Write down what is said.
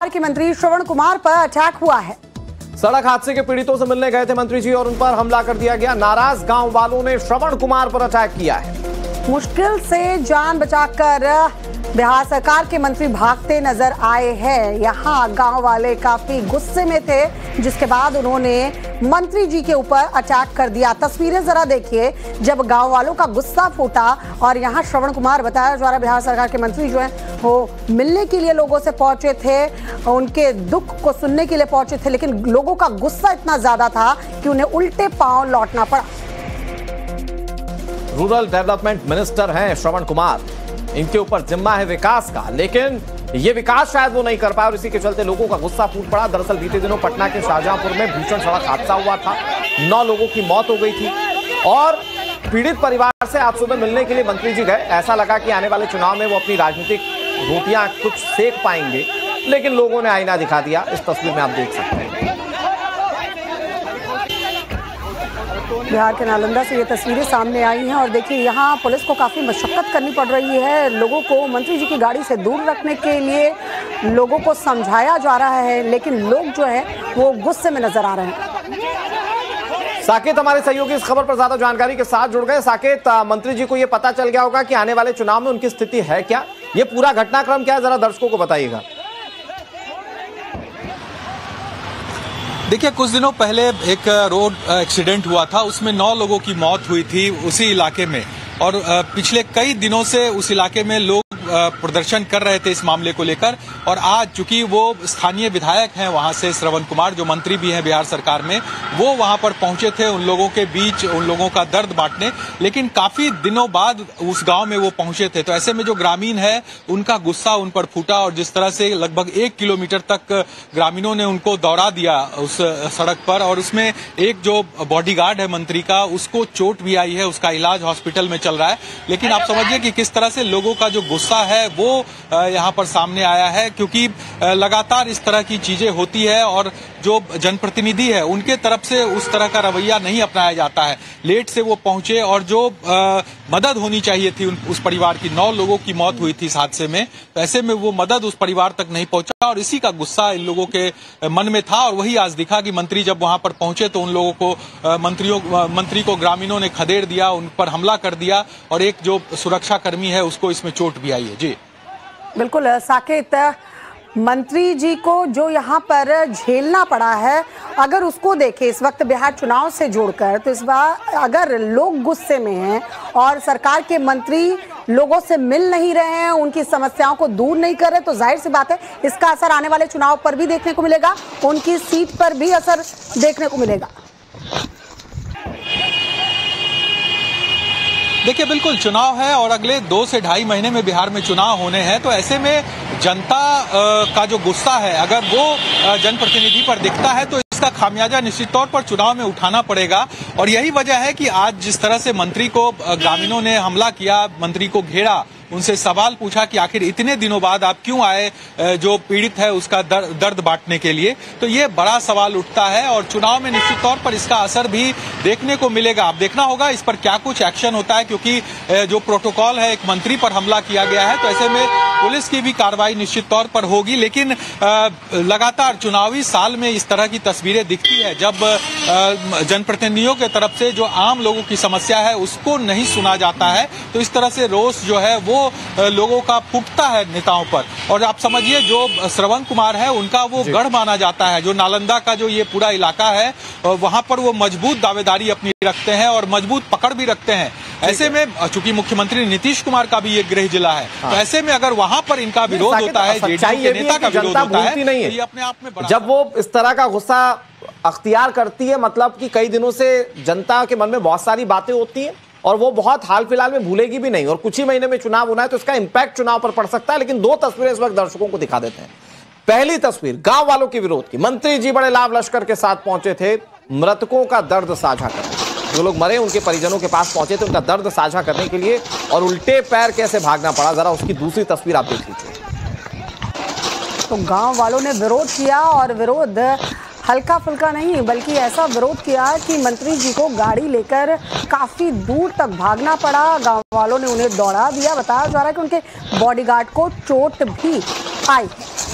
के मंत्री श्रवण कुमार पर अटैक हुआ है। सड़क हादसे के पीड़ितों से मिलने गए थे मंत्री जी और उन पर हमला कर दिया गया। नाराज गांव वालों ने श्रवण कुमार पर अटैक किया है। मुश्किल से जान बचाकर बिहार सरकार के मंत्री भागते नजर आए हैं। यहाँ गांव वाले काफी गुस्से में थे, जिसके बाद उन्होंने मंत्री जी के ऊपर अटैक कर दिया। तस्वीरें जरा देखिए, जब गांव वालों का गुस्सा फूटा और यहाँ श्रवण कुमार बताया जा रहा बिहार सरकार के मंत्री जो है वो मिलने के लिए लोगों से पहुंचे थे, उनके दुख को सुनने के लिए पहुंचे थे, लेकिन लोगों का गुस्सा इतना ज्यादा था कि उन्हें उल्टे पांव लौटना पड़ा। रूरल डेवलपमेंट मिनिस्टर हैं श्रवण कुमार, इनके ऊपर जिम्मा है विकास का, लेकिन ये विकास शायद वो नहीं कर पाए और इसी के चलते लोगों का गुस्सा फूट पड़ा। दरअसल बीते दिनों पटना के शाहजहांपुर में भीषण सड़क हादसा हुआ था, 9 लोगों की मौत हो गई थी और पीड़ित परिवार से आज सुबह मिलने के लिए मंत्री जी गए। ऐसा लगा कि आने वाले चुनाव में वो अपनी राजनीतिक रोटियां कुछ सेक पाएंगे, लेकिन लोगों ने आईना दिखा दिया। इस तस्वीर में आप देख सकते हैं। बिहार के नालंदा से ये तस्वीरें सामने आई हैं और देखिए यहाँ पुलिस को काफ़ी मशक्कत करनी पड़ रही है। लोगों को मंत्री जी की गाड़ी से दूर रखने के लिए लोगों को समझाया जा रहा है, लेकिन लोग जो है वो गुस्से में नजर आ रहे हैं। साकेत हमारे सहयोगी इस खबर पर ज्यादा जानकारी के साथ जुड़ गए। साकेत, मंत्री जी को ये पता चल गया होगा कि आने वाले चुनाव में उनकी स्थिति है क्या? ये पूरा घटनाक्रम क्या है, जरा दर्शकों को बताइएगा। देखिए, कुछ दिनों पहले एक रोड एक्सीडेंट हुआ था, उसमें 9 लोगों की मौत हुई थी उसी इलाके में और पिछले कई दिनों से उस इलाके में लोग प्रदर्शन कर रहे थे इस मामले को लेकर। और आज चूंकि वो स्थानीय विधायक हैं वहां से श्रवण कुमार, जो मंत्री भी हैं बिहार सरकार में, वो वहां पर पहुंचे थे उन लोगों के बीच, उन लोगों का दर्द बांटने, लेकिन काफी दिनों बाद उस गांव में वो पहुंचे थे। तो ऐसे में जो ग्रामीण है उनका गुस्सा उन पर फूटा और जिस तरह से लगभग 1 किलोमीटर तक ग्रामीणों ने उनको दौड़ा दिया उस सड़क पर, और उसमें एक जो बॉडीगार्ड है मंत्री का, उसको चोट भी आई है, उसका इलाज हॉस्पिटल में चल रहा है। लेकिन आप समझिए कि किस तरह से लोगों का जो गुस्सा है वो यहाँ पर सामने आया है, क्योंकि लगातार इस तरह की चीजें होती है और जो जनप्रतिनिधि है उनके तरफ से उस तरह का रवैया नहीं अपनाया जाता है। लेट से वो पहुंचे और जो मदद होनी चाहिए थी उस परिवार की, 9 लोगों की मौत हुई थी इस हादसे में, तो ऐसे में वो मदद उस परिवार तक नहीं पहुंचा और इसी का गुस्सा इन लोगों के मन में था। और वही आज दिखा कि मंत्री जब वहां पर पहुंचे तो उन लोगों को मंत्री को ग्रामीणों ने खदेड़ दिया, उन पर हमला कर दिया और एक जो सुरक्षा कर्मी है उसको इसमें चोट भी आई है। जी बिल्कुल साकेत, मंत्री जी को जो यहाँ पर झेलना पड़ा है, अगर उसको देखें इस वक्त बिहार चुनाव से जोड़कर, तो इस बार अगर लोग गुस्से में हैं और सरकार के मंत्री लोगों से मिल नहीं रहे हैं, उनकी समस्याओं को दूर नहीं कर रहे, तो जाहिर सी बात है इसका असर आने वाले चुनाव पर भी देखने को मिलेगा, उनकी सीट पर भी असर देखने को मिलेगा। देखिए, बिल्कुल चुनाव है और अगले 2 से ढाई महीने में बिहार में चुनाव होने हैं, तो ऐसे में जनता का जो गुस्सा है अगर वो जनप्रतिनिधि पर दिखता है तो इसका खामियाजा निश्चित तौर पर चुनाव में उठाना पड़ेगा। और यही वजह है कि आज जिस तरह से मंत्री को ग्रामीणों ने हमला किया, मंत्री को घेरा, उनसे सवाल पूछा कि आखिर इतने दिनों बाद आप क्यों आए, जो पीड़ित है उसका दर्द बांटने के लिए, तो ये बड़ा सवाल उठता है और चुनाव में निश्चित तौर पर इसका असर भी देखने को मिलेगा। अब देखना होगा इस पर क्या कुछ एक्शन होता है, क्योंकि जो प्रोटोकॉल है, एक मंत्री पर हमला किया गया है, तो ऐसे में पुलिस की भी कार्रवाई निश्चित तौर पर होगी। लेकिन लगातार चुनावी साल में इस तरह की तस्वीरें दिखती है जब जनप्रतिनिधियों के तरफ से जो आम लोगों की समस्या है उसको नहीं सुना जाता है, तो इस तरह से रोष जो है वो लोगों का फूटता है नेताओं पर। और आप समझिए जो श्रवण कुमार है उनका वो गढ़ माना जाता है, जो नालंदा का जो ये पूरा इलाका है वहां पर वो मजबूत दावेदारी अपनी रखते हैं और मजबूत पकड़ भी रखते हैं। ऐसे में चूंकि मुख्यमंत्री नीतीश कुमार का भी ये गृह जिला है, तो ऐसे में अगर वहां पर इनका विरोध होता है, जेडीयू के नेता का विरोध होता है, तो ये अपने आप में बड़ा, जब वो इस तरह का गुस्सा अख्तियार करती है, मतलब कि कई दिनों से जनता के मन में बहुत सारी बातें होती हैं और वो बहुत हाल फिलहाल में भूलेगी भी नहीं, और कुछ ही महीने में चुनाव होना है तो इसका इंपैक्ट चुनाव पर पड़ सकता है। लेकिन 2 तस्वीरें इस वक्त दर्शकों को दिखा देते हैं। पहली तस्वीर गांव वालों के विरोध की, मंत्री जी बड़े लाभ लश्कर के साथ पहुंचे थे मृतकों का दर्द साझा करने, जो लोग मरे उनके परिजनों के पास पहुंचे थे उनका दर्द साझा करने के लिए, और उल्टे पैर कैसे भागना पड़ा, जरा उसकी दूसरी तस्वीर आप देख लीजिए। तो गांव वालों ने विरोध किया और विरोध हल्का फुल्का नहीं, बल्कि ऐसा विरोध किया कि मंत्री जी को गाड़ी लेकर काफी दूर तक भागना पड़ा। गांव वालों ने उन्हें दौड़ा दिया। बताया जा रहा है कि उनके बॉडीगार्ड को चोट भी आई है।